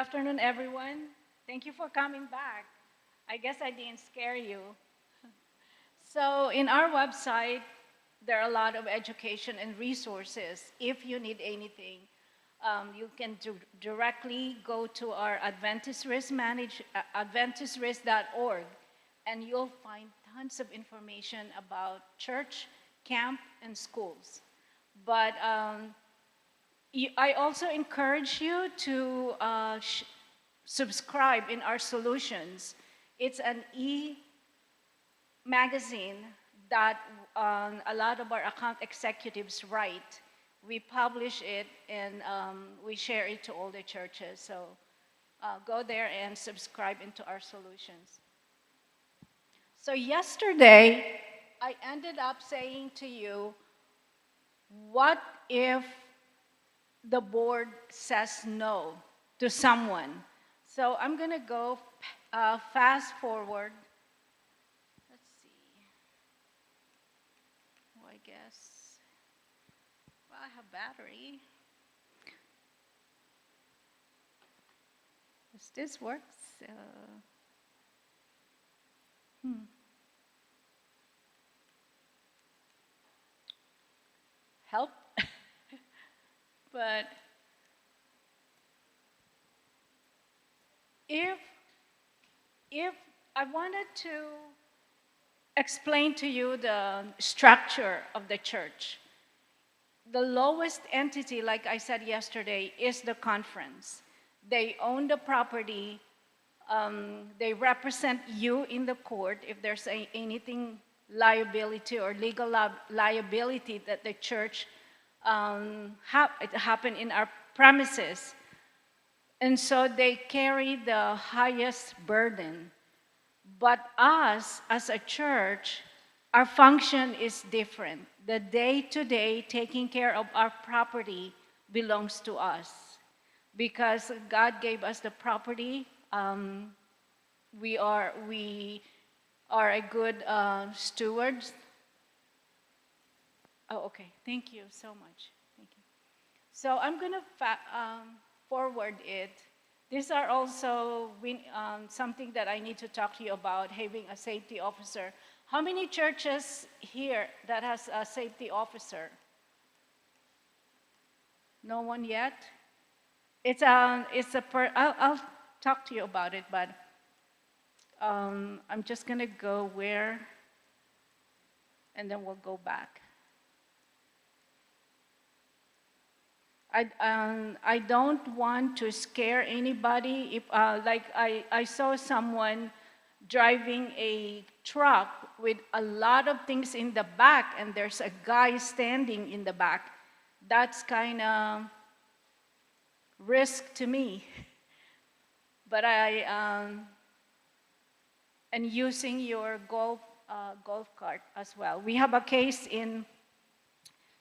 afternoon, everyone. Thank you for coming back. I guess I didn't scare you. So, in our website, there are a lot of education and resources. If you need anything, you can directly go to our adventistrisk.org, and you'll find tons of information about church, camp, and schools. But I also encourage you to subscribe in our solutions. It's an magazine that a lot of our account executives write. We publish it and we share it to all the churches. So go there and subscribe into our solutions. So yesterday, I ended up saying to you, what if the board says no to someone? So I'm going to go fast forward. Let's see. Well, I guess, well, I have battery. Does this work? Help? But if I wanted to explain to you the structure of the church, the lowest entity, like I said yesterday, is the conference. They own the property. They represent you in the court if there's anything liability or legal liability that the church happen in our premises. And so they carry the highest burden. But us, as a church, our function is different. The day-to-day taking care of our property belongs to us. Because God gave us the property, we are a good stewards. Oh, okay. Thank you so much. Thank you. So I'm going to forward it. These are also something that I need to talk to you about, having a safety officer. How many churches here that has a safety officer? No one yet? I'll talk to you about it, but I'm just going to go where, and then we'll go back. I don't want to scare anybody. If I saw someone driving a truck with a lot of things in the back, and there's a guy standing in the back. That's kind of risk to me. But and using your golf cart as well. We have a case in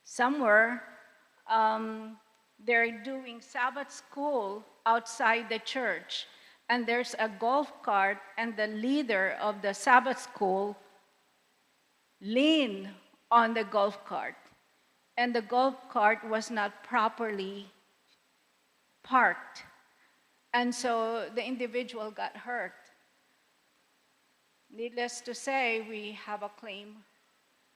somewhere. They're doing Sabbath school outside the church, and there's a golf cart, and the leader of the Sabbath school leaned on the golf cart, and the golf cart was not properly parked, and so the individual got hurt. Needless to say, we have a claim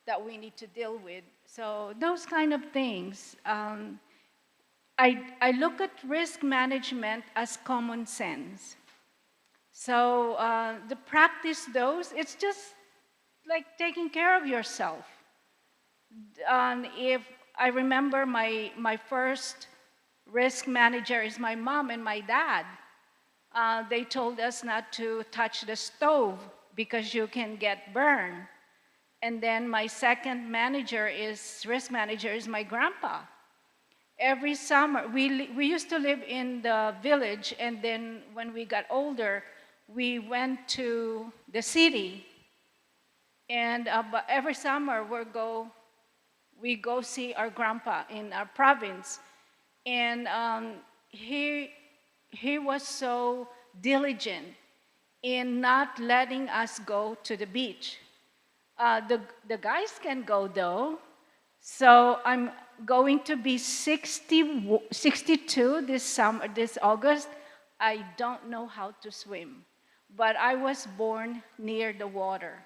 that we need to deal with. So those kind of things. I look at risk management as common sense. So to practice those, it's just like taking care of yourself. If I remember my first risk manager is my mom and my dad. They told us not to touch the stove because you can get burned. And then my second risk manager is my grandpa. Every summer, we used to live in the village, and then when we got older, we went to the city. And but every summer, we go see our grandpa in our province. And he was so diligent in not letting us go to the beach. The guys can go though. So I'm going to be 62 this August. I don't know how to swim, but I was born near the water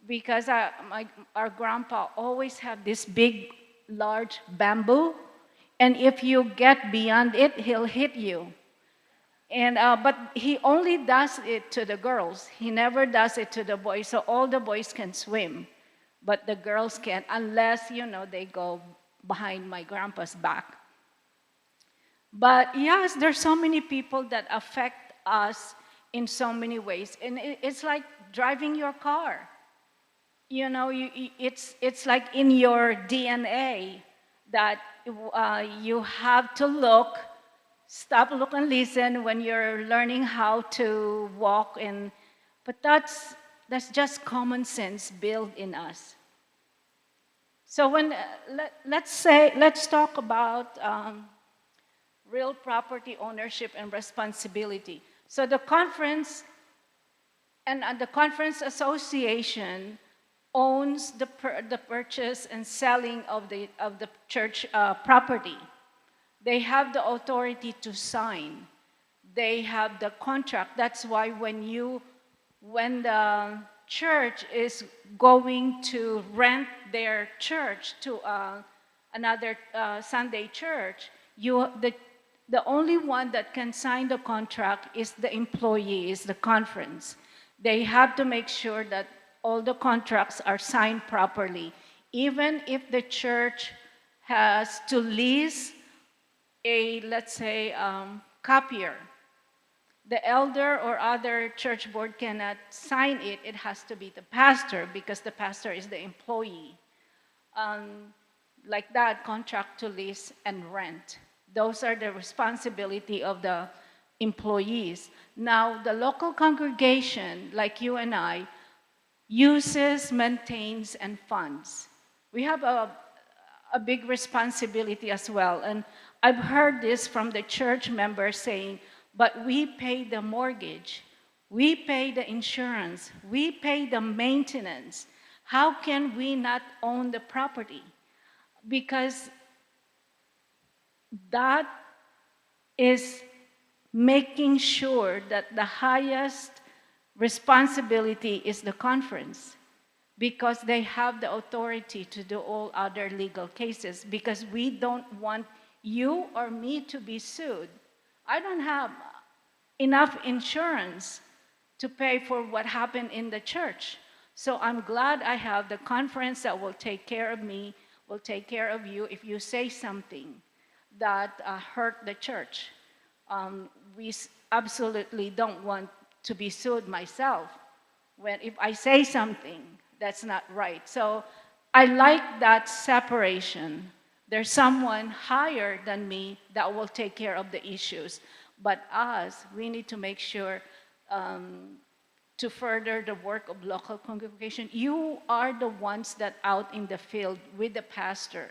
because our grandpa always had this big, large bamboo, and if you get beyond it, he'll hit you. And but he only does it to the girls. He never does it to the boys. So all the boys can swim, but the girls can't unless they go behind my grandpa's back. But yes, there's so many people that affect us in so many ways, and it's like driving your car. It's like in your DNA that you have to stop, look, and listen when you're learning how to walk. But that's just common sense built in us. So let's talk about real property ownership and responsibility. So the conference and the conference association owns the purchase and selling of the church property. They have the authority to sign. They have the contract. That's why when the church is going to rent their church to another Sunday church, the only one that can sign the contract is the employee, is the conference. They have to make sure that all the contracts are signed properly. Even if the church has to lease let's say, copier, the elder or other church board cannot sign it. It has to be the pastor because the pastor is the employee. Like that, contract to lease and rent. Those are the responsibility of the employees. Now, the local congregation, like you and I, uses, maintains, and funds. We have a big responsibility as well. And I've heard this from the church members saying, but we pay the mortgage, we pay the insurance, we pay the maintenance. How can we not own the property? Because that is making sure that the highest responsibility is the conference, because they have the authority to do all other legal cases, because we don't want you or me to be sued. I don't have enough insurance to pay for what happened in the church. So I'm glad I have the conference that will take care of me, will take care of you if you say something that hurt the church. We absolutely don't want to be sued myself if I say something that's not right. So I like that separation. There's someone higher than me that will take care of the issues. But us, we need to make sure to further the work of local congregation. You are the ones that out in the field with the pastor.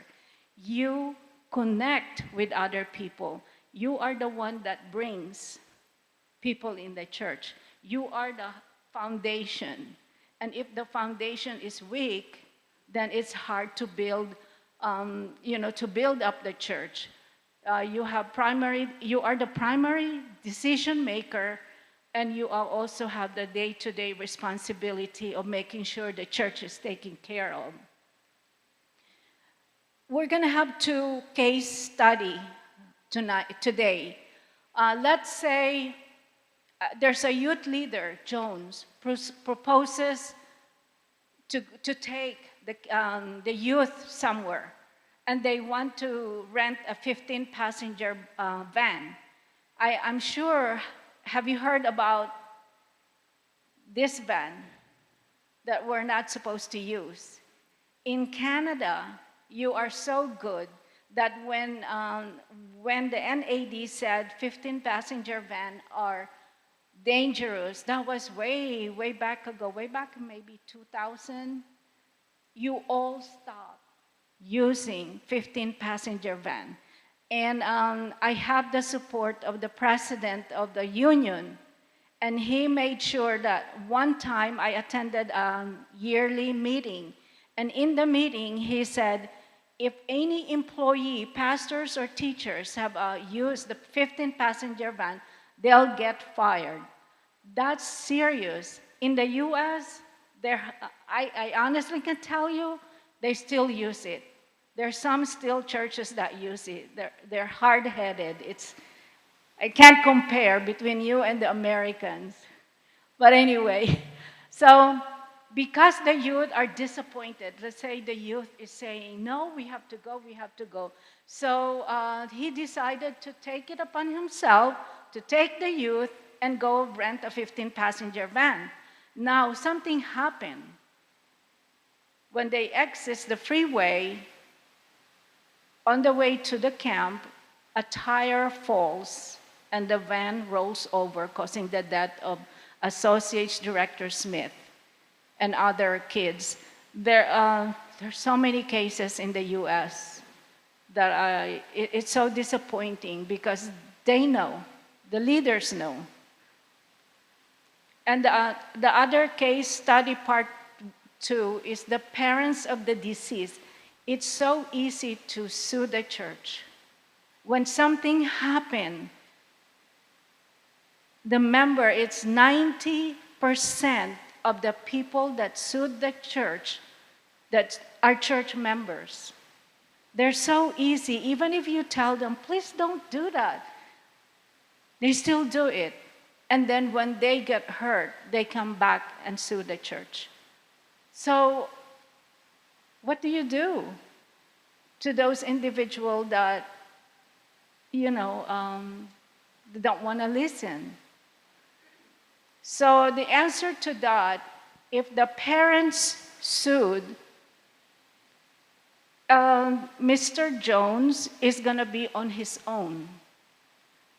You connect with other people. You are the one that brings people in the church. You are the foundation. And if the foundation is weak, then it's hard to build, to build up the church. You are the primary decision maker, and you also have the day-to-day responsibility of making sure the church is taken care of. We're going to have 2 case study today. Let's say there's a youth leader, Jones, proposes to take the youth somewhere, and they want to rent a 15-passenger van. I'm sure, have you heard about this van that we're not supposed to use? In Canada, you are so good that when the NAD said 15-passenger van are dangerous, that was way, way back ago, way back maybe 2000, you all stopped using 15-passenger van. And I have the support of the president of the union, and he made sure that one time I attended a yearly meeting, and in the meeting he said, if any employee, pastors or teachers have used the 15-passenger van, they'll get fired. That's serious. In the US, I honestly can tell you, they still use it. There are some still churches that use it. They're hard-headed. I can't compare between you and the Americans. But anyway, so because the youth are disappointed, let's say the youth is saying, no, we have to go, we have to go. So he decided to take it upon himself to take the youth and go rent a 15-passenger van. Now, something happened. When they exit the freeway, on the way to the camp, a tire falls and the van rolls over, causing the death of Associate Director Smith and other kids. There's so many cases in the US that it's so disappointing because they know, the leaders know. And the other case study part 2 is the parents of the deceased. It's so easy to sue the church. When something happened, the member, it's 90% of the people that sued the church that are church members. They're so easy. Even if you tell them, please don't do that, they still do it. And then when they get hurt, they come back and sue the church. So what do you do to those individuals that, don't want to listen? So the answer to that, if the parents sued, Mr. Jones is going to be on his own.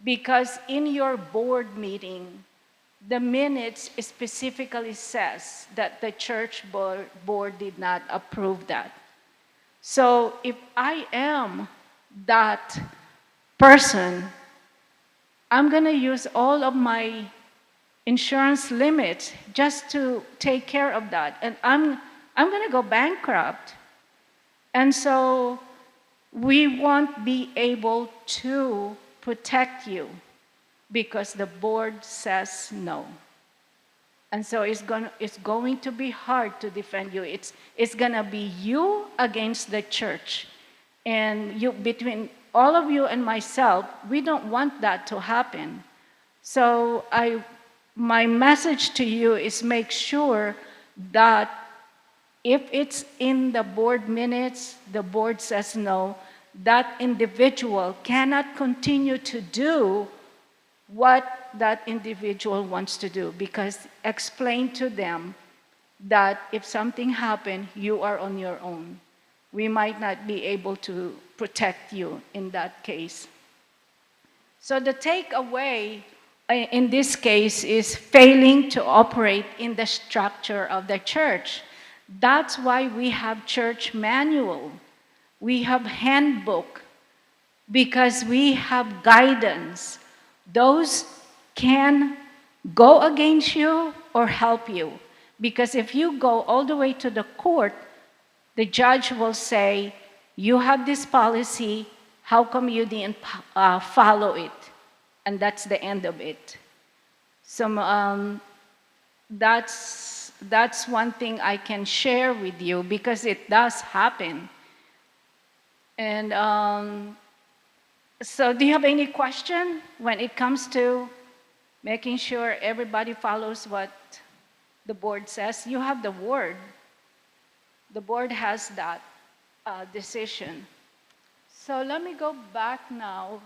Because in your board meeting, the minutes specifically says that the church board did not approve that. So if I am that person, I'm going to use all of my insurance limits just to take care of that. And I'm going to go bankrupt. And so we won't be able to protect you because the board says no. And so it's going to be hard to defend you. It's going to be you against the church. And between all of you and myself, we don't want that to happen. So my message to you is make sure that if it's in the board minutes, the board says no, that individual cannot continue to do what that individual wants to do, because explain to them that if something happened, you are on your own. We might not be able to protect you in that case. So the takeaway in this case is failing to operate in the structure of the church. That's why we have church manual. We have handbook, because we have guidance. Those can go against you or help you. Because if you go all the way to the court, the judge will say, you have this policy, how come you didn't follow it? And that's the end of it. So that's one thing I can share with you, because it does happen. And so do you have any question when it comes to making sure everybody follows what the board says? You have the word. The board has that decision. So let me go back now.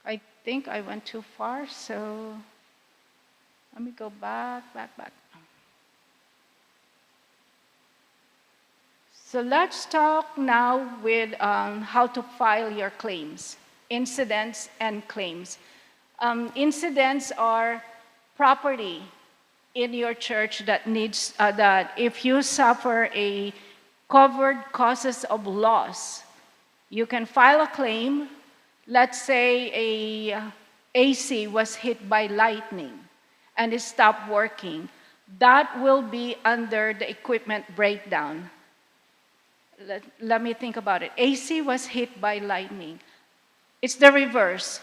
I think I went too far, so let me go back. So let's talk now with how to file your claims, incidents and claims. Incidents are property in your church that needs, that if you suffer a covered causes of loss, you can file a claim. Let's say a AC was hit by lightning and it stopped working. That will be under the equipment breakdown. let me think about it. AC was hit by lightning. It's the reverse.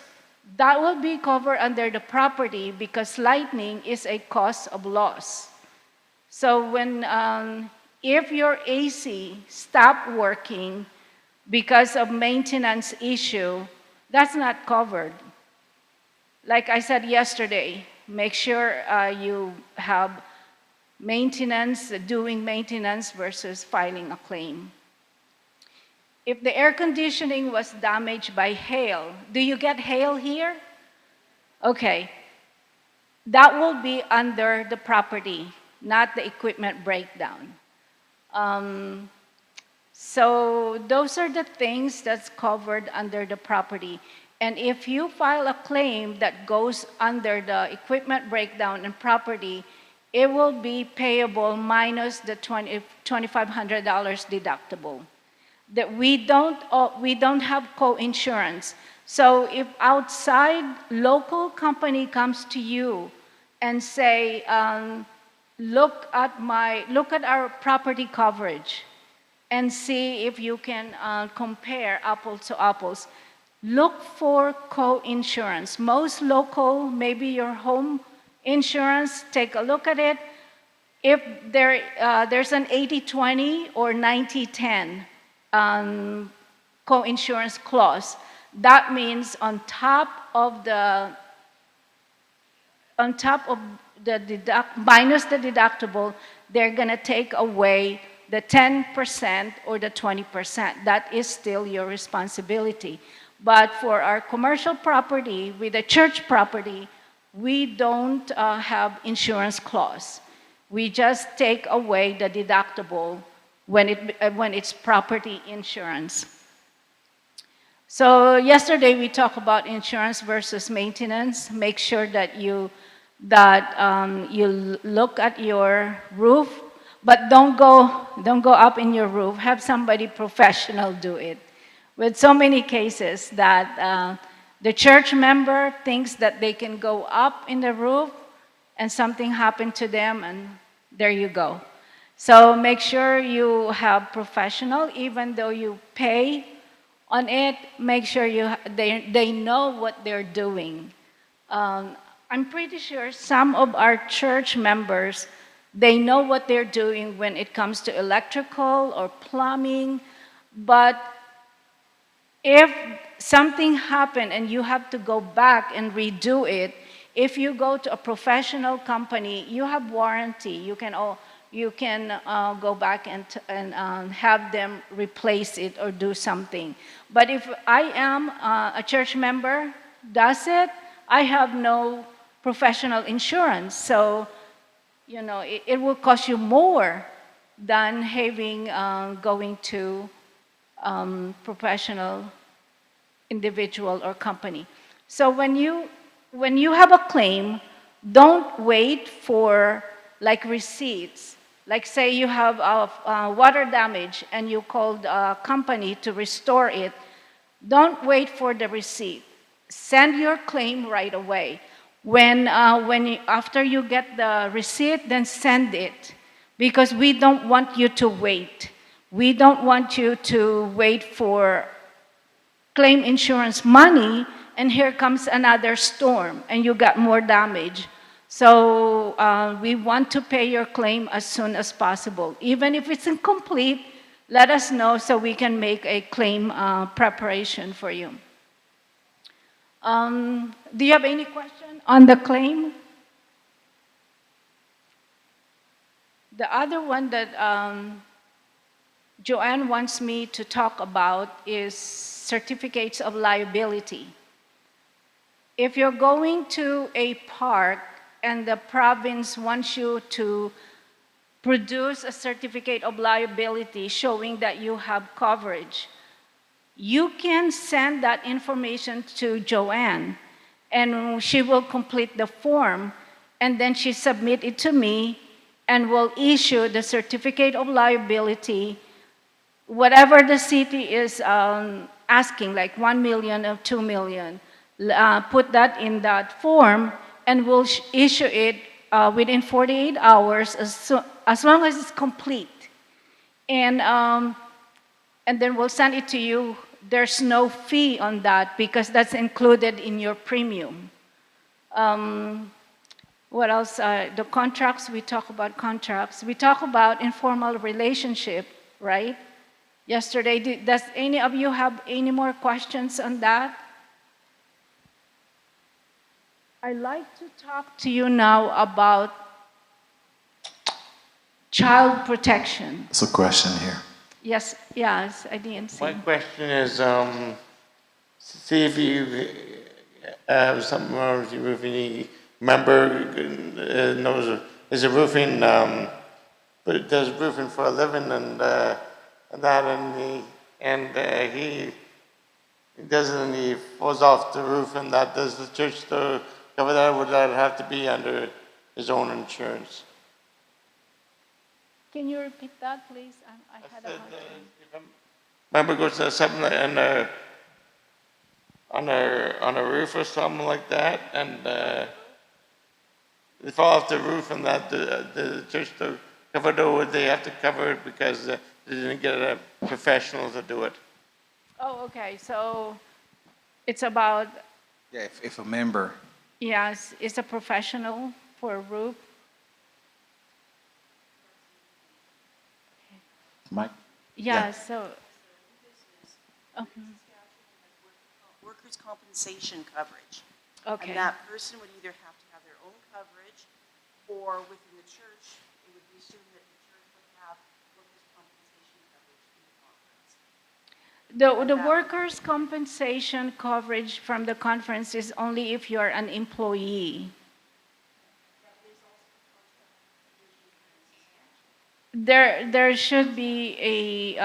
That will be covered under the property because lightning is a cause of loss. So if your AC stop working because of maintenance issue, that's not covered. Like I said yesterday, make sure you have doing maintenance versus filing a claim. If the air conditioning was damaged by hail, do you get hail here? Okay, that will be under the property, not the equipment breakdown. So those are the things that's covered under the property. And if you file a claim that goes under the equipment breakdown and property, it will be payable minus the $2,500 deductible. That we don't have co-insurance. So if outside local company comes to you and say, look at our property coverage and see if you can compare apples to apples. Look for co-insurance. Most local, maybe your home insurance, take a look at it. If there's an 80-20 or 90-10 co-insurance clause, that means minus the deductible, they're gonna take away the 10% or the 20%. That is still your responsibility. But for our commercial property, with the church property, we don't have insurance clause. We just take away the deductible when it's property insurance. So yesterday we talked about insurance versus maintenance. Make sure that you look at your roof, but don't go up in your roof. Have somebody professional do it. With so many cases that the church member thinks that they can go up in the roof and something happened to them and there you go. So make sure you have professional, even though you pay on it, make sure they know what they're doing. I'm pretty sure some of our church members, they know what they're doing when it comes to electrical or plumbing, but if something happened and you have to go back and redo it, if you go to a professional company, you have warranty. You can go back and have them replace it or do something. But if I am a church member, does it? I have no professional insurance, so it will cost you more than having going to professional individual or company. So when you have a claim, don't wait for like receipts. Like say you have water damage and you called a company to restore it. Don't wait for the receipt. Send your claim right away. After you get the receipt, then send it, because we don't want you to wait. We don't want you to wait for claim insurance money, and here comes another storm, and you got more damage. So we want to pay your claim as soon as possible. Even if it's incomplete, let us know so we can make a claim preparation for you. Do you have any question on the claim? The other one that Joanne wants me to talk about is certificates of liability. If you're going to a park and the province wants you to produce a certificate of liability showing that you have coverage, you can send that information to Joanne, and she will complete the form, and then she submit it to me, and will issue the certificate of liability, whatever the city is asking, like 1 million or 2 million. Put that in that form, and we'll issue it within 48 hours as long as it's complete. And and then we'll send it to you. There's no fee on that because that's included in your premium. Um, what else? The contracts, we talk about contracts. We talk about informal relationship, right? Yesterday, does any of you have any more questions on that? I'd like to talk to you now about child protection. There's a question here. Yes, I didn't see. My question is, see if you have something wrong with your roofing. Any member knows is a roofing, but it does roofing for a living and that, he does it and he falls off the roof and that. Does the church still cover that? Would that have to be under his own insurance? Can you repeat that, please? I had a hard time. If a member goes to something like on a roof or something like that, and they fall off the roof, and that the church to cover it, or would they have to cover it because they didn't get a professional to do it? Oh, okay. So it's about, Yeah, if a member. yes, it's a professional for a roof. Mike? Yeah, Yeah. so. Oh, Workers' compensation coverage. okay. And that person would either have to have their own coverage, or within the church, it would be assumed that the church would have workers' compensation coverage in the conference. The workers' compensation coverage from the conference is only if you're an employee. There should be a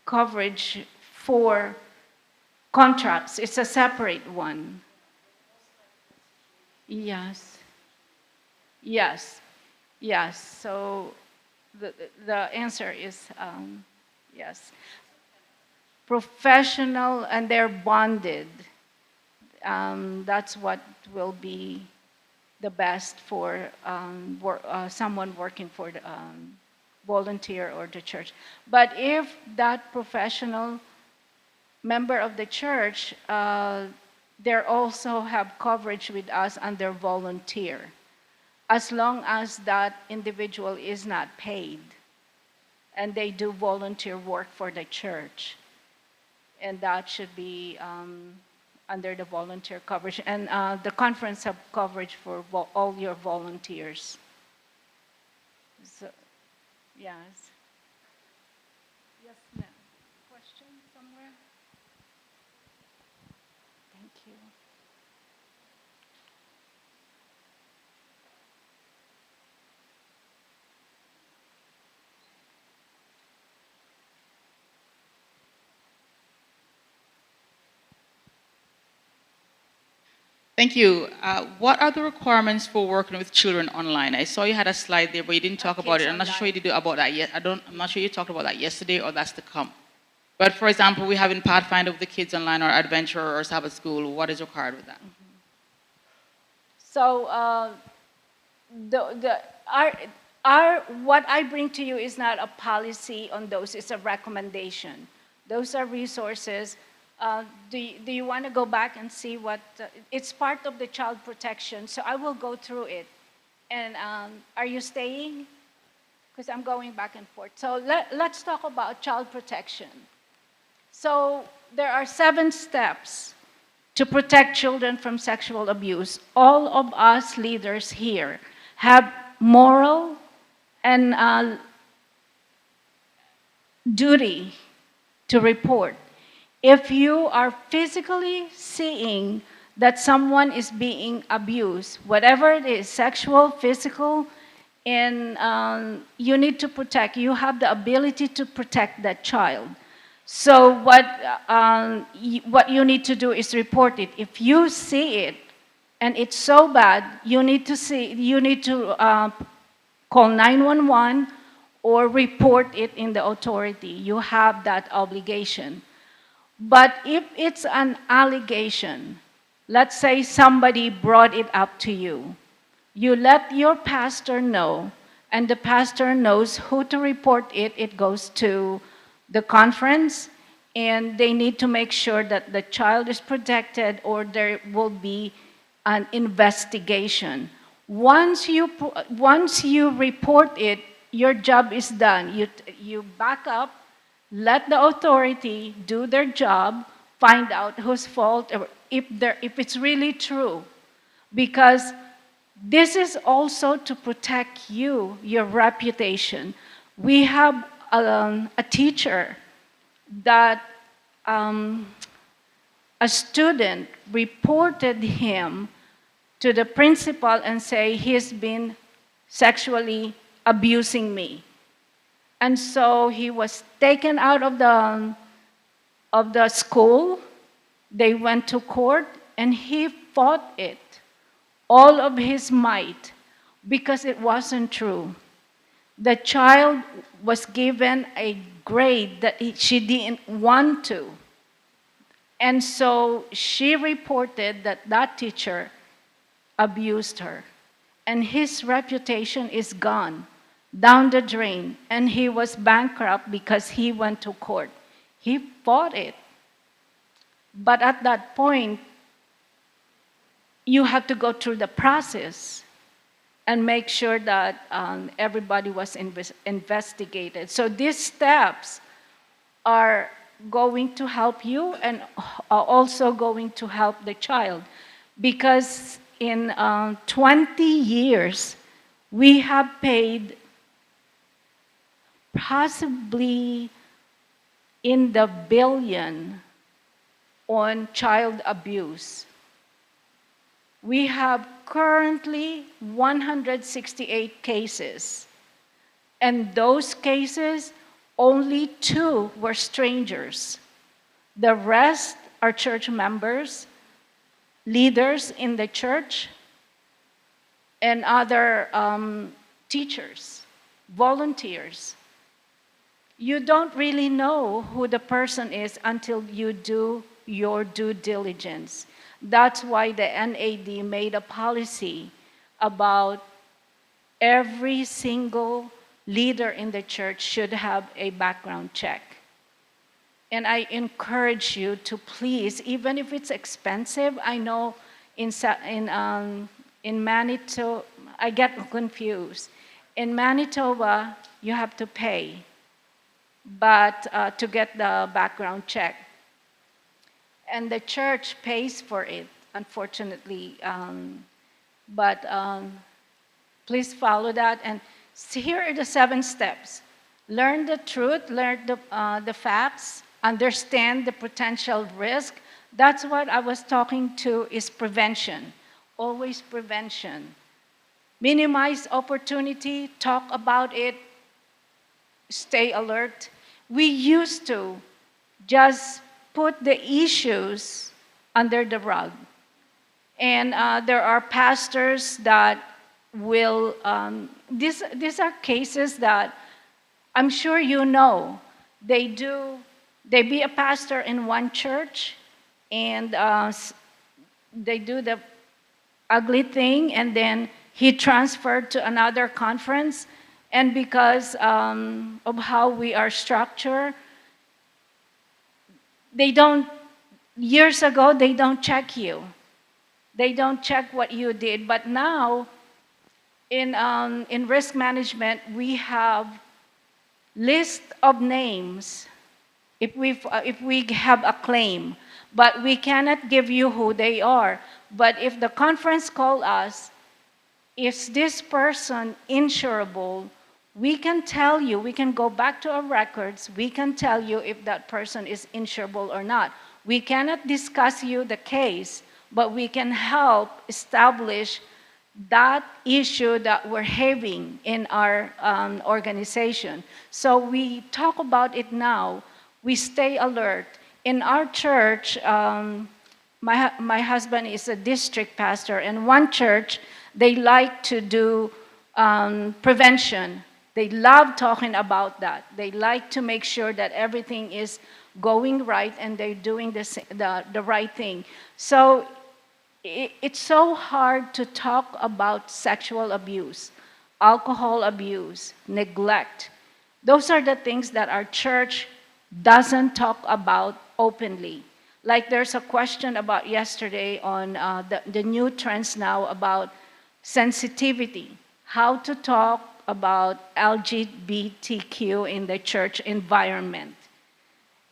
coverage for contracts. It's a separate one. Yes. Yes. So the answer is yes. Professional, and they're bonded. That's what will be the best for someone working for the volunteer or the church. But if that professional member of the church, they also have coverage with us under volunteer, as long as that individual is not paid and they do volunteer work for the church. And that should be under the volunteer coverage. And the conference have coverage for all your volunteers. So, yes. Yes, ma'am. Question somewhere? Thank you. Thank you. What are the requirements for working with children online? I saw you had a slide there, but you didn't talk about it. I'm not sure you did about that yet. I'm not sure you talked about that yesterday, or that's to come. But for example, we have in Pathfinder with the kids online, or Adventure, or Sabbath School. What is required with that? So what I bring to you is not a policy on those, it's a recommendation. Those are resources. Do you want to go back and see what, it's part of the child protection, so I will go through it. And are you staying? Because I'm going back and forth. So let's talk about child protection. So there are 7 steps to protect children from sexual abuse. All of us leaders here have moral and duty to report. If you are physically seeing that someone is being abused, whatever it is, sexual, physical, and you need to protect, you have the ability to protect that child. So what you need to do is report it. If you see it and it's so bad, you need to call 911 or report it in the authority. You have that obligation. But if it's an allegation, let's say somebody brought it up to you, you let your pastor know, and the pastor knows who to report it. It goes to the conference, and they need to make sure that the child is protected or there will be an investigation. Once you report it, your job is done. You back up, let the authority do their job, find out whose fault, or if it's really true. Because this is also to protect you, your reputation. We have a teacher that a student reported him to the principal and say he's been sexually abusing me. And so he was taken out of the school. They went to court and he fought it all of his might because it wasn't true. The child was given a grade that she didn't want to. And so she reported that that teacher abused her. And his reputation is gone, down the drain. And he was bankrupt because he went to court. He fought it. But at that point, you have to go through the process and make sure that everybody was investigated. So these steps are going to help you and are also going to help the child. Because in 20 years, we have paid possibly in the billion on child abuse. We have currently 168 cases. And those cases, only 2 were strangers. The rest are church members, leaders in the church, and other teachers, volunteers. You don't really know who the person is until you do your due diligence. That's why the NAD made a policy about every single leader in the church should have a background check. And I encourage you to please, even if it's expensive, I know in Manitoba, I get confused. In Manitoba, you have to pay, but to get the background check. And the church pays for it, unfortunately. But please follow that. And here are the 7 steps. Learn the truth, learn the facts, understand the potential risk. That's what I was talking to is prevention. Always prevention. Minimize opportunity, talk about it, stay alert. We used to just put the issues under the rug. And there are pastors that will, these are cases that I'm sure you know. They be a pastor in one church, and they do the ugly thing, and then he transferred to another conference, and because of how we are structured, years ago, they don't check you. They don't check what you did. But now, in risk management, we have list of names if we have a claim. But we cannot give you who they are. But if the conference call us, is this person insurable? We can tell you, we can go back to our records, we can tell you if that person is insurable or not. We cannot discuss you the case, but we can help establish that issue that we're having in our organization. So we talk about it now, we stay alert. In our church, my husband is a district pastor, and one church, they like to do prevention. They love talking about that. They like to make sure that everything is going right and they're doing the right thing. So it's so hard to talk about sexual abuse, alcohol abuse, neglect. Those are the things that our church doesn't talk about openly. Like there's a question about yesterday on the new trends now about sensitivity, how to talk about LGBTQ in the church environment.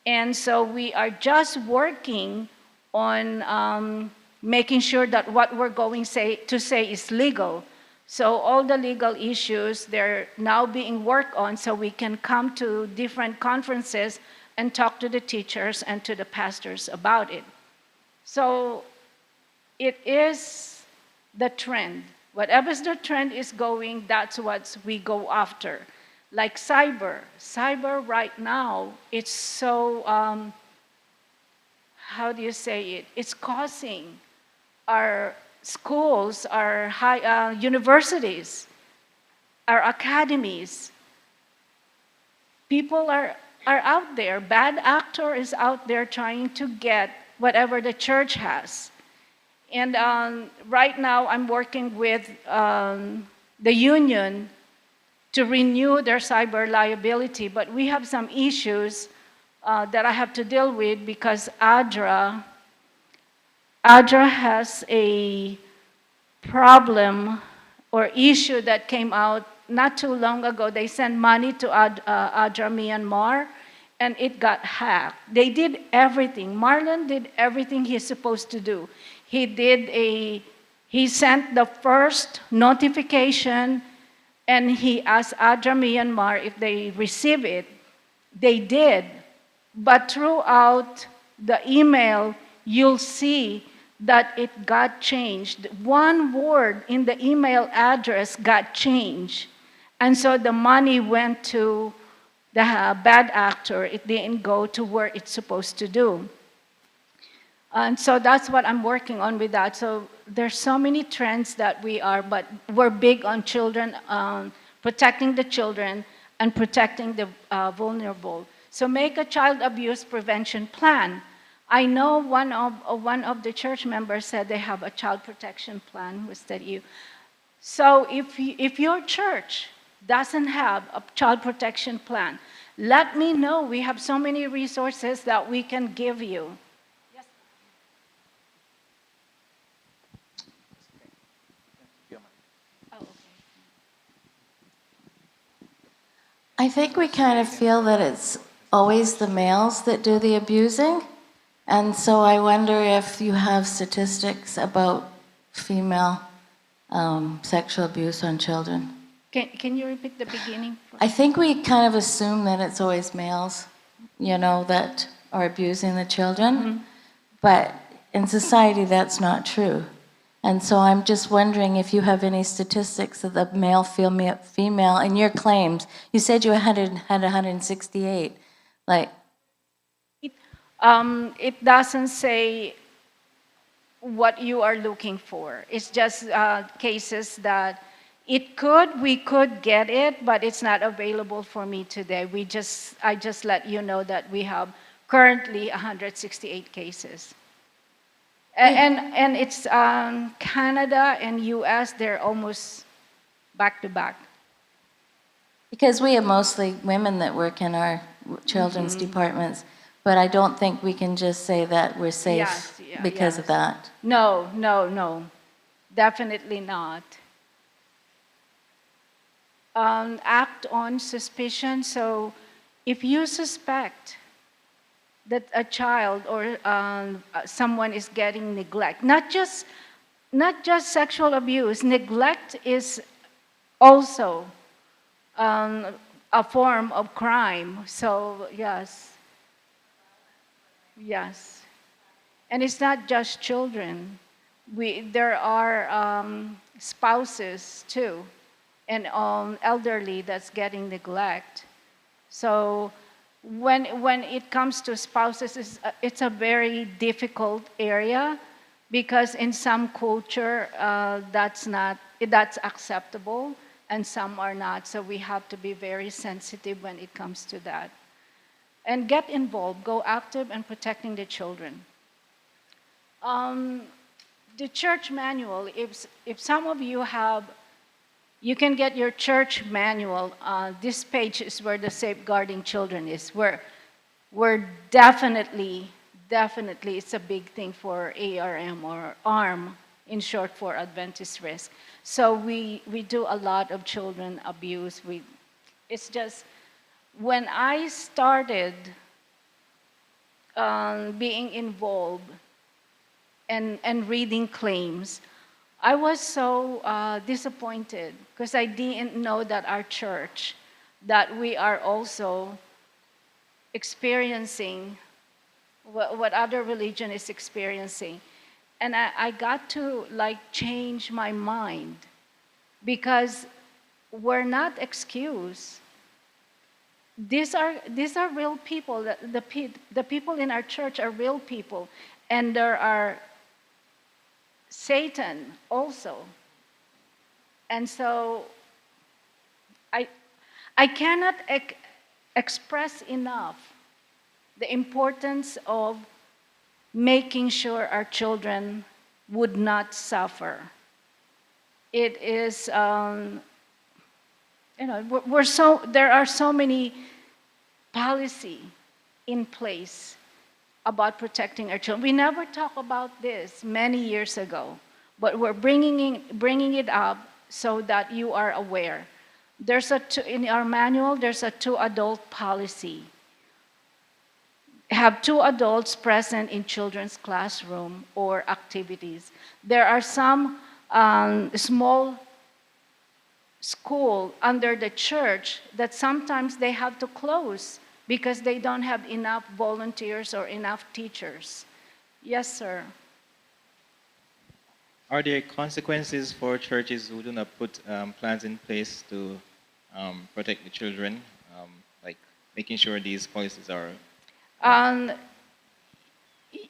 And so we are just working on making sure that what we're going to say is legal. So all the legal issues, they're now being worked on so we can come to different conferences and talk to the teachers and to the pastors about it. So it is the trend. Whatever the trend is going, that's what we go after. Like cyber. Cyber right now, it's so, how do you say it? It's causing our schools, our universities, our academies. People are out there. Bad actor is out there trying to get whatever the church has. And right now, I'm working with the union to renew their cyber liability, but we have some issues that I have to deal with because ADRA has a problem or issue that came out not too long ago. They sent money to ADRA Myanmar, and it got hacked. They did everything. Marlon did everything he's supposed to do. He sent the first notification, and he asked ADRA Myanmar if they receive it. They did. But throughout the email, you'll see that it got changed. One word in the email address got changed. And so the money went to the bad actor. It didn't go to where it's supposed to do. And so that's what I'm working on with that. So there's so many trends that but we're big on children, protecting the children and protecting the vulnerable. So make a child abuse prevention plan. I know one of the church members said they have a child protection plan. Was that you? So if your church doesn't have a child protection plan, let me know. We have so many resources that we can give you. I think we kind of feel that it's always the males that do the abusing. And so I wonder if you have statistics about female sexual abuse on children. Can you repeat the beginning? I think we kind of assume that it's always males, that are abusing the children. Mm-hmm. But in society, that's not true. And so I'm just wondering if you have any statistics of the male, female, in your claims. You said you had 168. It doesn't say what you are looking for. It's just cases that we could get it, but it's not available for me today. I just let you know that we have currently 168 cases. And it's Canada and US, they're almost back to back. Because we have mostly women that work in our children's departments, but I don't think we can just say that we're safe because of that. No, definitely not. Act on suspicion. So if you suspect that a child or someone is getting neglect, not just sexual abuse, neglect is also a form of crime. So yes. And it's not just children. There are spouses too, and elderly that's getting neglect. So when it comes to spouses, it's a very difficult area because in some culture that's acceptable and some are not. So we have to be very sensitive when it comes to that. And get involved, go active in protecting the children. The church manual, if some of you have, you can get your church manual. This page is where the safeguarding children is, where we're definitely, it's a big thing for ARM or ARM, in short for Adventist Risk. So we do a lot of children abuse. It's just, when I started being involved and reading claims, I was so disappointed because I didn't know that our church, that we are also experiencing what other religion is experiencing. And I got to like change my mind, because we're not excused. These are real people. The people in our church are real people, and there are Satan also. And so I I cannot express enough the importance of making sure our children would not suffer. It is, there are so many policy in place about protecting our children. We never talked about this many years ago, but we're bringing it up so that you are aware. In our manual, there's a 2-adult policy. Have 2 adults present in children's classroom or activities. There are some small school under the church that sometimes they have to close because they don't have enough volunteers or enough teachers. Yes, sir. Are there consequences for churches who do not put plans in place to protect the children, like making sure these policies are?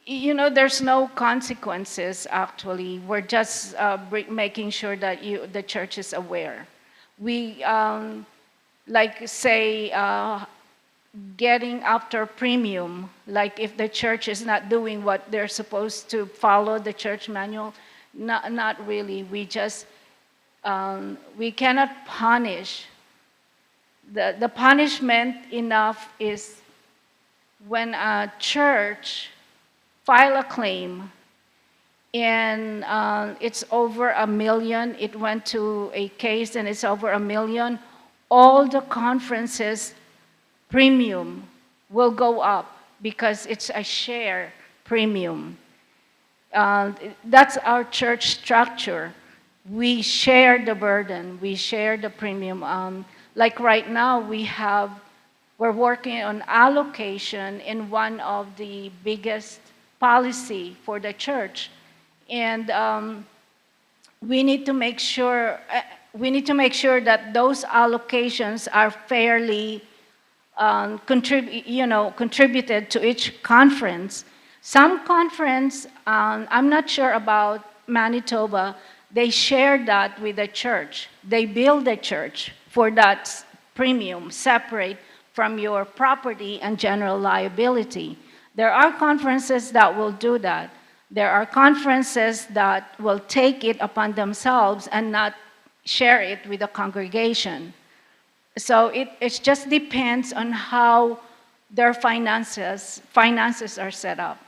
There's no consequences, actually. We're just making sure that the church is aware. We, like, say, getting after premium, like if the church is not doing what they're supposed to follow the church manual, not really. We just, we cannot punish. The punishment enough is when a church file a claim and it's over $1 million, it went to a case and it's over $1 million, all the conferences premium will go up because it's a share premium. That's our church structure. We share the burden, we share the premium. Like right now, we're working on allocation in one of the biggest policy for the church. And we need to make sure that those allocations are fairly contributed to each conference. Some conference, I'm not sure about Manitoba, they share that with the church. They bill the church for that premium separate from your property and general liability. There are conferences that will do that. There are conferences that will take it upon themselves and not share it with the congregation. So it just depends on how their finances are set up.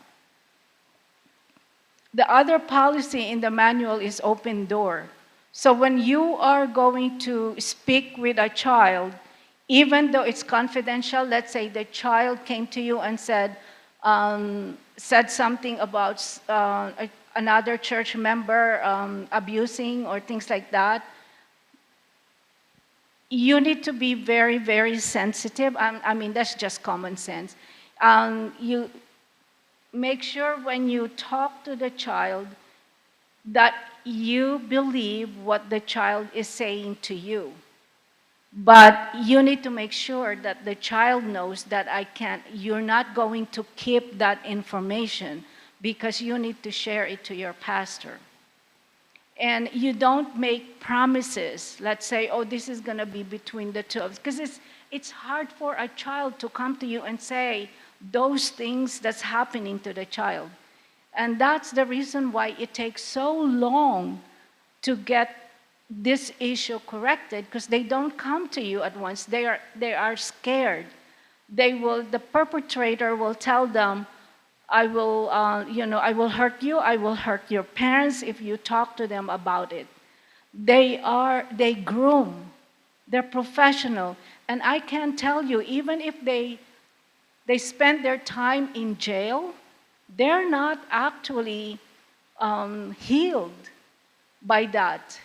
The other policy in the manual is open door. So when you are going to speak with a child, even though it's confidential, let's say the child came to you and said something about another church member abusing or things like that, you need to be very, very sensitive. I mean, that's just common sense. You make sure when you talk to the child that you believe what the child is saying to you. But you need to make sure that the child knows that you're not going to keep that information because you need to share it to your pastor. And you don't make promises. Let's say, oh, this is going to be between the two of us. Because it's hard for a child to come to you and say those things that's happening to the child. And that's the reason why it takes so long to get this issue corrected, because they don't come to you at once. They are scared. the perpetrator will tell them, I will hurt you, I will hurt your parents if you talk to them about it. They groom, they're professional. And I can tell you, even if they spend their time in jail, they're not actually healed by that.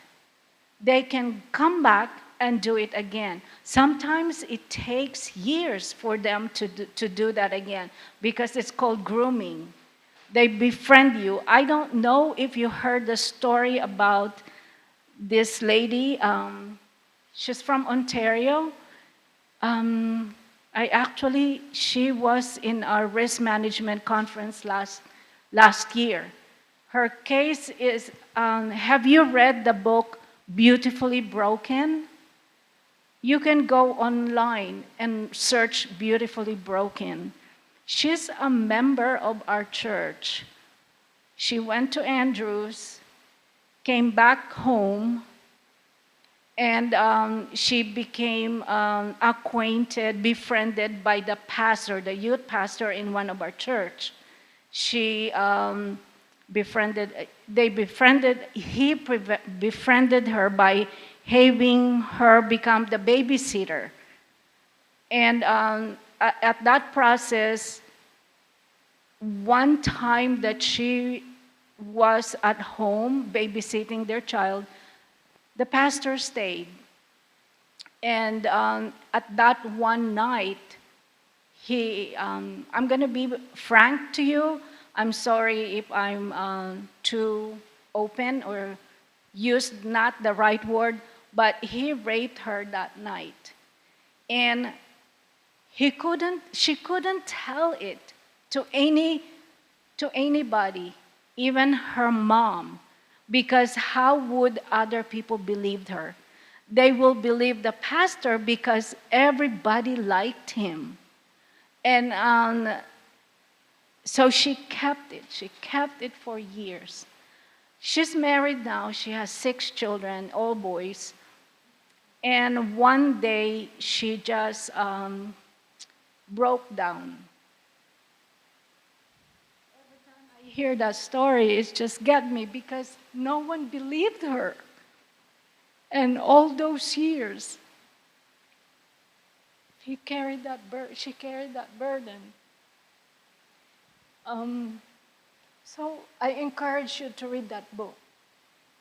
They can come back and do it again. Sometimes it takes years for them to do that again because it's called grooming. They befriend you. I don't know if you heard the story about this lady. She's from Ontario. She was in our risk management conference last year. Her case is, have you read the book Beautifully Broken? You can go online and search Beautifully Broken. She's a member of our church. She went to Andrews, came back home, and she became befriended by the pastor, the youth pastor in one of our church. He befriended her by having her become the babysitter. And at that process, one time that she was at home babysitting their child, the pastor stayed. And at that one night, I'm going to be frank to you. I'm sorry if I'm too open or used not the right word, but he raped her that night. And she couldn't tell it to anybody, even her mom, because how would other people believe her? They will believe the pastor because everybody liked him. And so she kept it. She kept it for years. She's married now. She has 6 children, all boys. And one day she just broke down. Every time I hear that story, it just gets me because no one believed her. And all those years, she carried that burden. So I encourage you to read that book.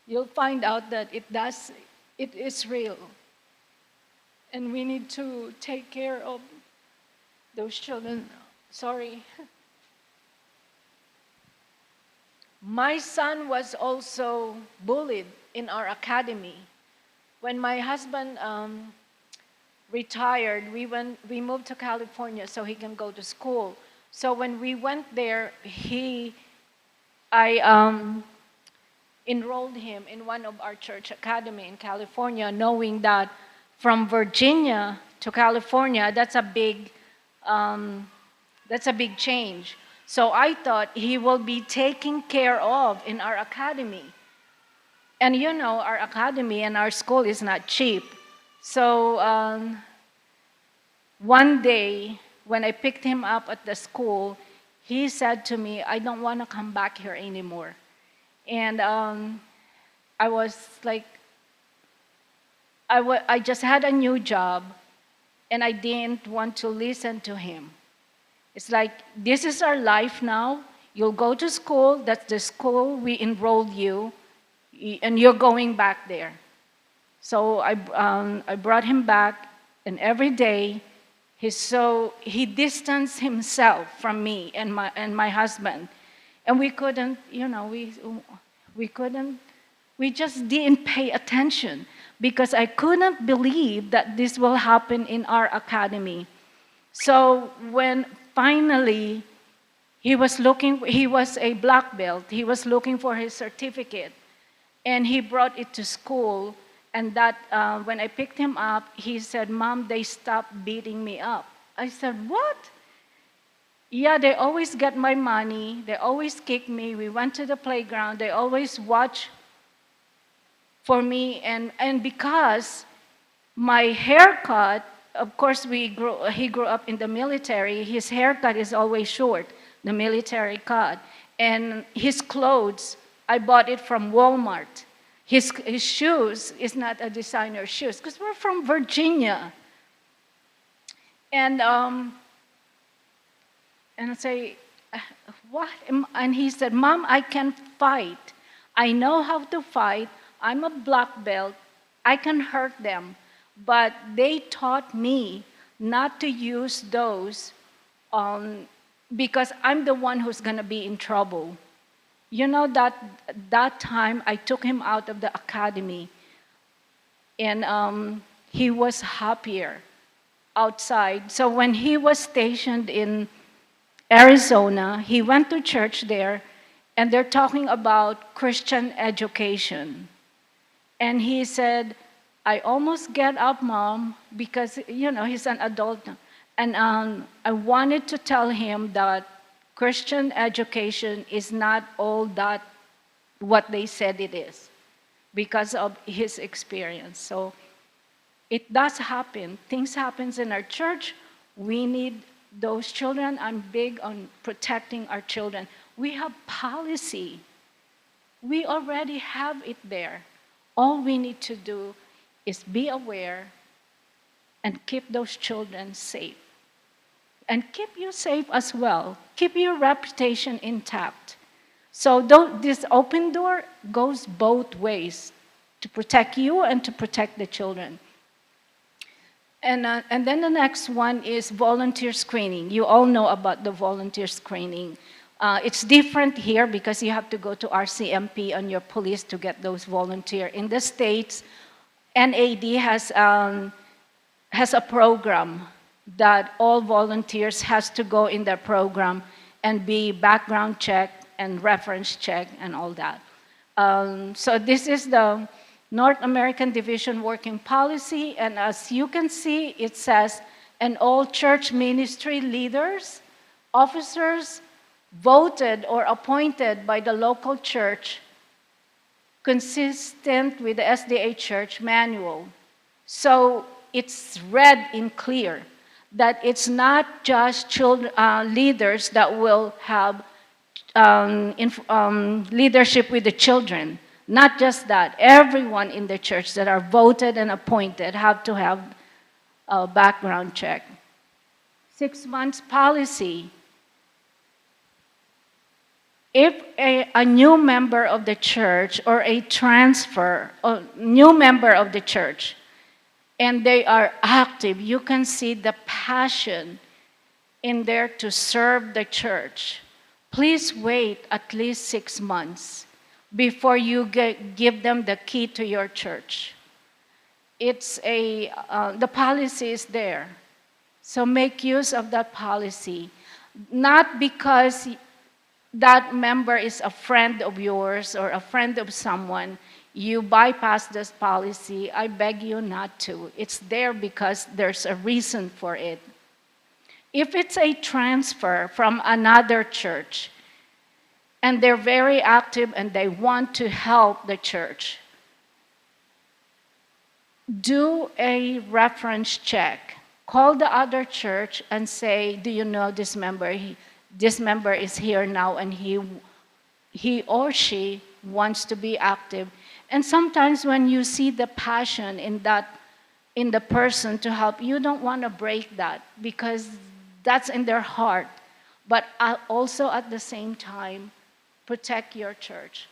You'll find out that it is real. And we need to take care of those children. Sorry. My son was also bullied in our academy. When my husband retired, we moved to California so he can go to school. So when we went there, I enrolled him in one of our church academy in California, knowing that from Virginia to California, that's a big change. So I thought he will be taken care of in our academy. And you know, our academy and our school is not cheap. So one day, when I picked him up at the school, he said to me, I don't want to come back here anymore. And I was like, I just had a new job, and I didn't want to listen to him. It's like, this is our life now. You'll go to school. That's the school we enrolled you, and you're going back there. So I brought him back, and every day, he distanced himself from me and my husband. And we couldn't, we just didn't pay attention because I couldn't believe that this will happen in our academy. So when finally he was a black belt, he was looking for his certificate, and he brought it to school. And that when I picked him up, he said, Mom, they stopped beating me up. I said, what? Yeah, they always get my money. They always kick me. We went to the playground. They always watch for me. And because my haircut of course, he grew up in the military. His haircut is always short, the military cut. And his clothes, I bought it from Walmart. His shoes is not a designer shoes, because we're from Virginia. And I say, what? And he said, Mom, I can fight. I know how to fight. I'm a black belt. I can hurt them. But they taught me not to use those because I'm the one who's going to be in trouble. You know, that time I took him out of the academy, and he was happier outside. So when he was stationed in Arizona, he went to church there, and they're talking about Christian education. And he said, I almost get up, Mom, because, you know, he's an adult now. And I wanted to tell him that Christian education is not all that what they said it is because of his experience. So it does happen. Things happen in our church. We need those children. I'm big on protecting our children. We have policy. We already have it there. All we need to do is be aware and keep those children safe. And keep you safe as well. Keep your reputation intact. So this open door goes both ways, to protect you and to protect the children. And then the next one is volunteer screening. You all know about the volunteer screening. It's different here because you have to go to RCMP and your police to get those volunteer. In the States, NAD has a program that all volunteers has to go in their program and be background checked and reference checked and all that. So this is the North American Division Working Policy, and as you can see, it says, and all church ministry leaders, officers, voted or appointed by the local church consistent with the SDA Church Manual. So it's read in clear that it's not just leaders that will have leadership with the children. Not just that. Everyone in the church that are voted and appointed have to have a background check. 6 months policy. If a new member of the church or a new member of the church, and they are active, you can see the passion in there to serve the church. Please wait at least 6 months before you give them the key to your church. The policy is there. So make use of that policy. Not because that member is a friend of yours or a friend of someone, you bypass this policy. I beg you not to. It's there because there's a reason for it. If it's a transfer from another church, and they're very active and they want to help the church, do a reference check. Call the other church and say, do you know this member? This member is here now and he or she wants to be active. And sometimes when you see the passion in the person to help, you don't want to break that because that's in their heart. But also at the same time, protect your church.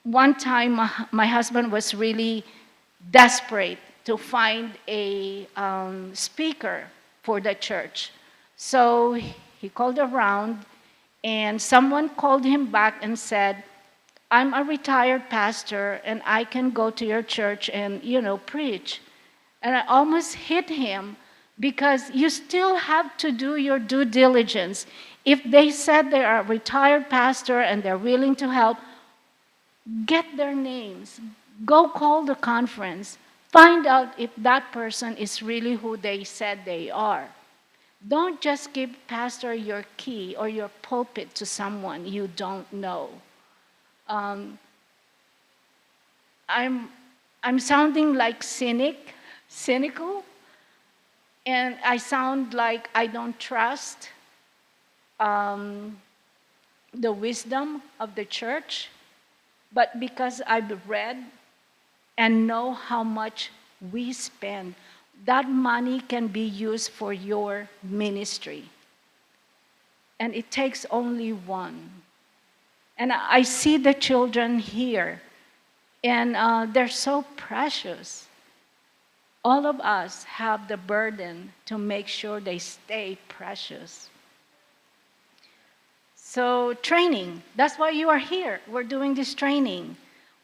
One time, my husband was really desperate to find a speaker for the church. So he called around, and someone called him back and said, I'm a retired pastor, and I can go to your church and, preach. And I almost hit him because you still have to do your due diligence. If they said they are a retired pastor and they're willing to help, get their names. Go call the conference. Find out if that person is really who they said they are. Don't just give pastor your key or your pulpit to someone you don't know. I'm sounding like cynical, And I sound like I don't trust um, the wisdom of the church, but because I've read and know how much we spend, that money can be used for your ministry. And it takes only one. And I see the children here, and they're so precious. All of us have the burden to make sure they stay precious. So, training, that's why you are here. We're doing this training.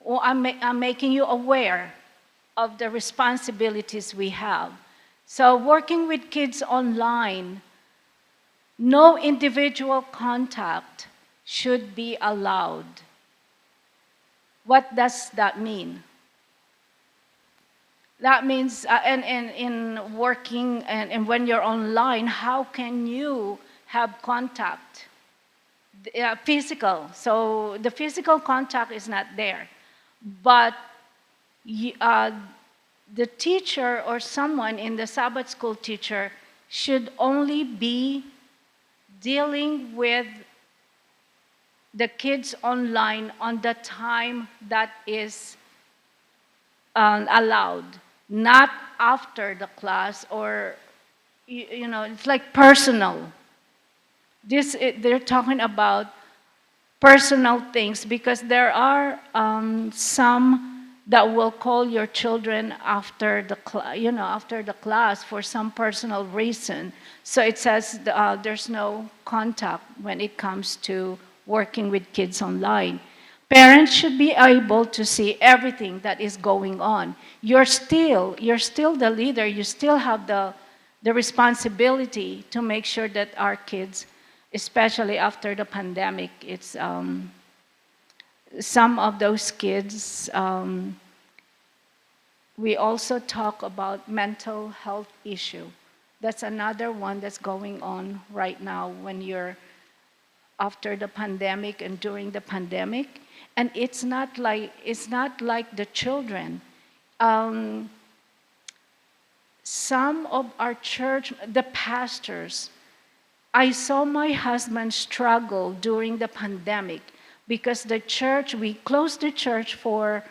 Well, I'm making you aware of the responsibilities we have. So, working with kids online, no individual contact should be allowed. What does that mean? That means, and in working and when you're online, how can you have contact? Physical. So the physical contact is not there. But the teacher or someone in the Sabbath school teacher should only be dealing with the kids online on the time that is allowed, not after the class or, it's like personal. They're talking about personal things because there are some that will call your children after the class for some personal reason. So it says there's no contact when it comes to working with kids online. Parents should be able to see everything that is going on. You're still the leader. You still have the responsibility to make sure that our kids, especially after the pandemic, it's some of those kids. We also talk about mental health issue. That's another one that's going on right now when you're after the pandemic and during the pandemic. And it's not like the children. Some of our church, the pastors, I saw my husband struggle during the pandemic because we closed the church for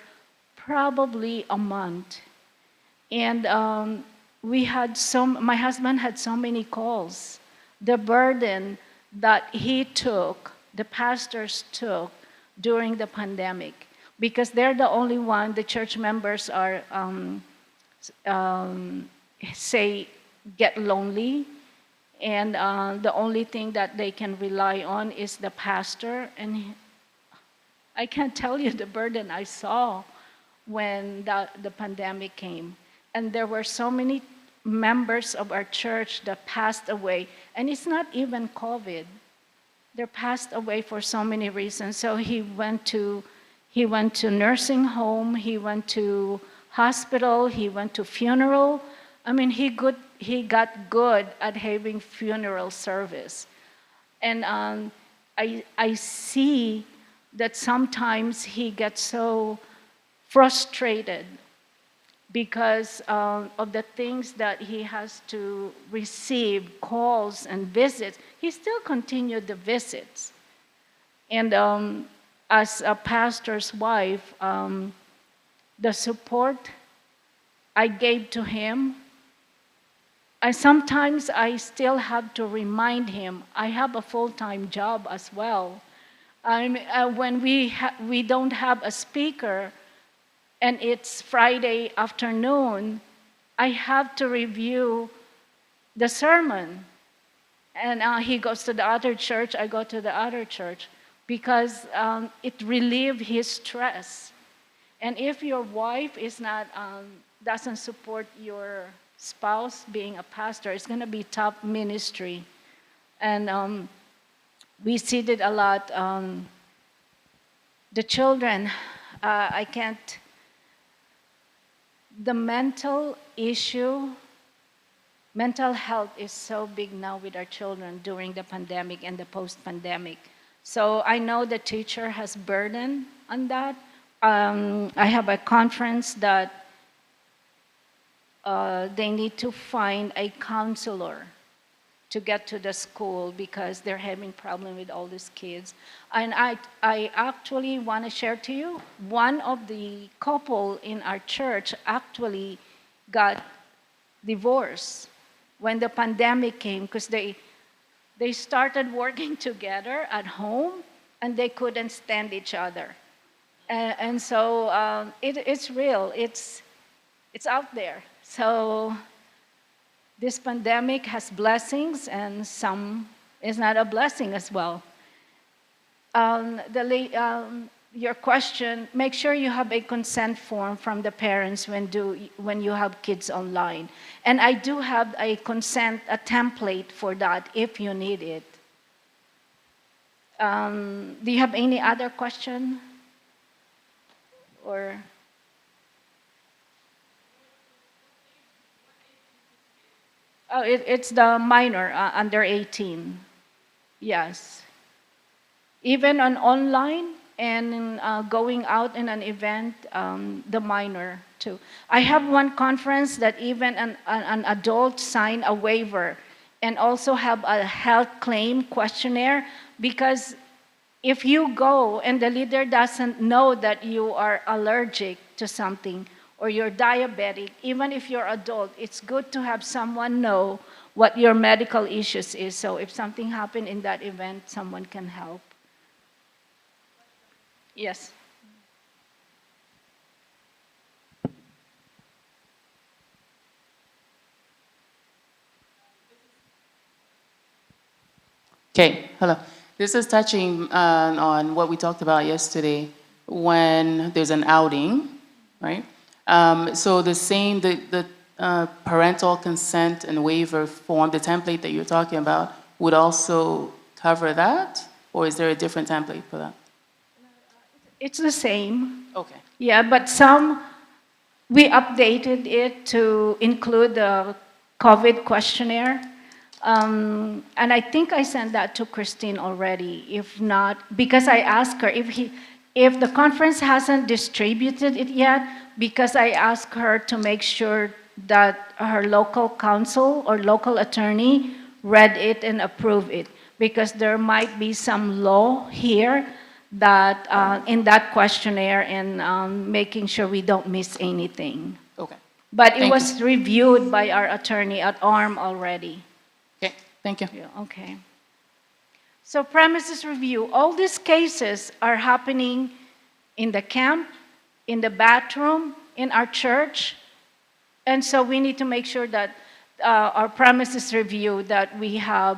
probably a month. And my husband had so many calls. The burden that the pastors took during the pandemic, because they're the only one, the church members are, say, get lonely, and the only thing that they can rely on is the pastor. And I can't tell you the burden I saw when the pandemic came. And there were so many members of our church that passed away, and it's not even COVID. They passed away for so many reasons. So he went to nursing home, he went to hospital, he went to funeral. I mean, he got good at having funeral service. And I see that sometimes he gets so frustrated because of the things that he has to receive, calls and visits. He still continued the visits. And as a pastor's wife, the support I gave to him, sometimes I still have to remind him, I have a full-time job as well. When we don't have a speaker, and it's Friday afternoon, I have to review the sermon. And he goes to the other church, I go to the other church, because it relieves his stress. And if your wife doesn't support your spouse being a pastor, it's going to be tough ministry. And we see it a lot. The children, the mental health is so big now with our children during the pandemic and the post-pandemic. So I know the teacher has burden on that. I have a conference that they need to find a counselor to get to the school because they're having problem with all these kids. And I actually want to share to you, one of the couple in our church actually got divorced when the pandemic came because they started working together at home and they couldn't stand each other. And so it's real, it's out there. So this pandemic has blessings and some is not a blessing as well. Your question, make sure you have a consent form from the parents when you have kids online. And I do have a template for that if you need it. Do you have any other question? Or oh, it's the minor under 18. Yes. Even on online and going out in an event, the minor too. I have one conference that even an adult sign a waiver and also have a health claim questionnaire, because if you go and the leader doesn't know that you are allergic to something or you're diabetic, even if you're adult, it's good to have someone know what your medical issues is. So if something happened in that event, someone can help. Yes. Okay, hello. This is touching on what we talked about yesterday when there's an outing, right? So the parental consent and waiver form, the template that you're talking about, would also cover that? Or is there a different template for that? It's the same. Okay. Yeah, but we updated it to include the COVID questionnaire. And I think I sent that to Christine already. If not, because I asked her if the conference hasn't distributed it yet, because I asked her to make sure that her local counsel or local attorney read it and approved it, because there might be some law here that in that questionnaire and making sure we don't miss anything. Okay. But it Thank was reviewed by our attorney at ARM already. Okay, thank you. Yeah, okay. So premises review. All these cases are happening in the camp, in the bathroom, in our church. And so we need to make sure that our premises review, that we have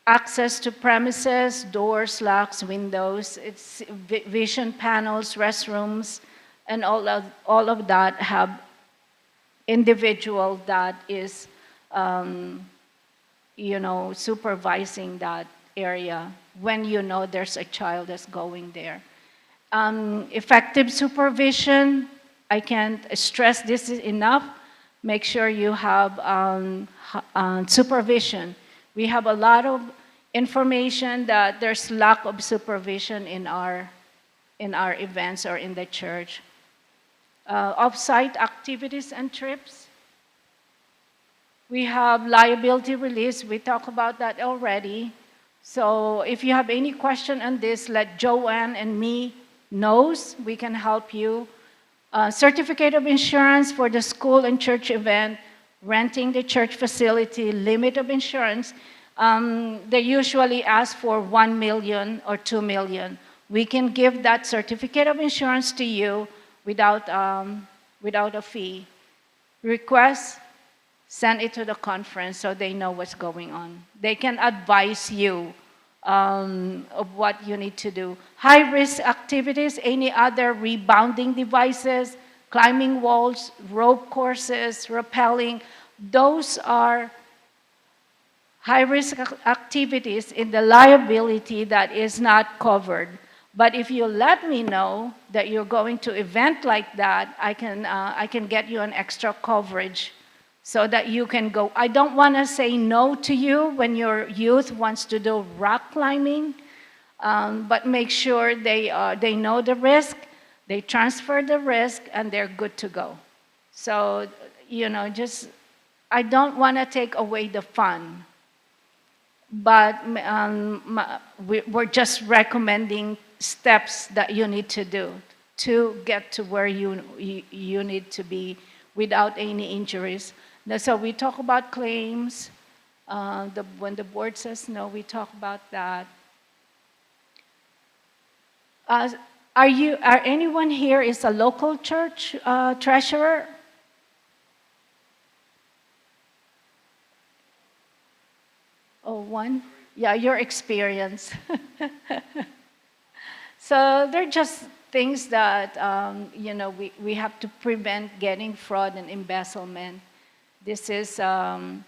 access to premises, doors, locks, windows, it's vision panels, restrooms, and all of that have individual that is, supervising that area when you know there's a child that's going there. Effective supervision, I can't stress this enough. Make sure you have supervision. We have a lot of information that there's lack of supervision in our events or in the church. Off-site activities and trips. We have liability release. We talked about that already. So if you have any question on this, let Joanne and me knows. We can help you. Certificate of insurance for the school and church event, renting the church facility, limit of insurance. They usually ask for 1 million or 2 million. We can give that certificate of insurance to you without a fee. Request, send it to the conference so they know what's going on. They can advise you of what you need to do. High-risk activities, any other rebounding devices, climbing walls, rope courses, rappelling, those are high-risk activities in the liability that is not covered. But if you let me know that you're going to event like that, I can get you an extra coverage so that you can go. I don't want to say no to you when your youth wants to do rock climbing, but make sure they know the risk, they transfer the risk, and they're good to go. So, just, I don't want to take away the fun, but we're just recommending steps that you need to do to get to where you need to be without any injuries. So we talk about claims. When the board says no, we talk about that. Are anyone here is a local church treasurer? Oh, one? Yeah, your experience. So they're just things that, we have to prevent getting fraud and embezzlement. This is, and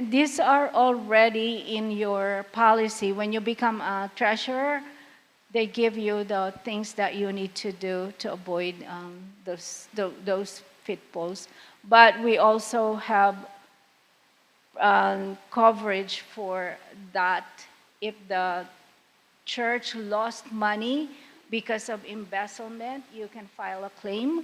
these are already in your policy. When you become a treasurer, they give you the things that you need to do to avoid those pitfalls. But we also have coverage for that if the church lost money because of embezzlement, you can file a claim.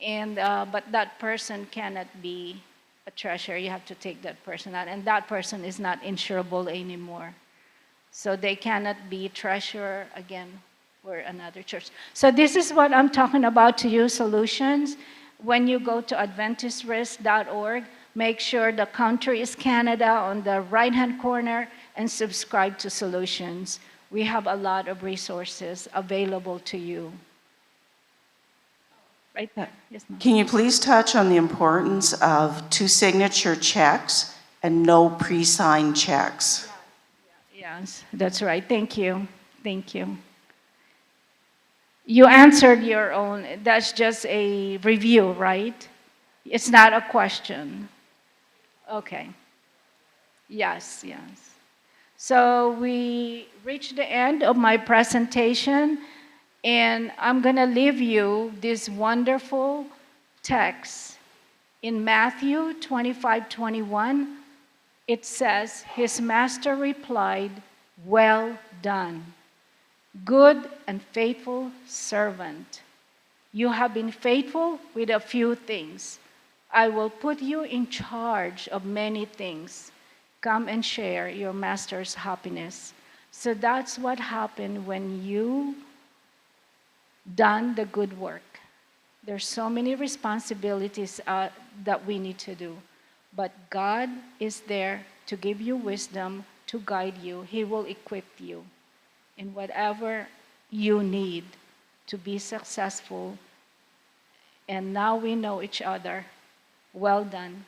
And but that person cannot be a treasurer. You have to take that person out, and that person is not insurable anymore. So they cannot be treasurer again for another church. So this is what I'm talking about to you, solutions. When you go to AdventistRisk.org, make sure the country is Canada on the right-hand corner and subscribe to Solutions. We have a lot of resources available to you. Right there. Yes, ma'am. Can you please touch on the importance of 2 signature checks and no pre-signed checks? Yes, that's right. Thank you. Thank you. You answered your own. That's just a review, right? It's not a question. Okay. Yes, yes. So we reached the end of my presentation, and I'm going to leave you this wonderful text. In Matthew 25:21, it says, his master replied, well done, good and faithful servant. You have been faithful with a few things. I will put you in charge of many things. Come and share your master's happiness. So that's what happened when you done the good work. There's so many responsibilities that we need to do. But God is there to give you wisdom, to guide you. He will equip you in whatever you need to be successful. And now we know each other. Well done.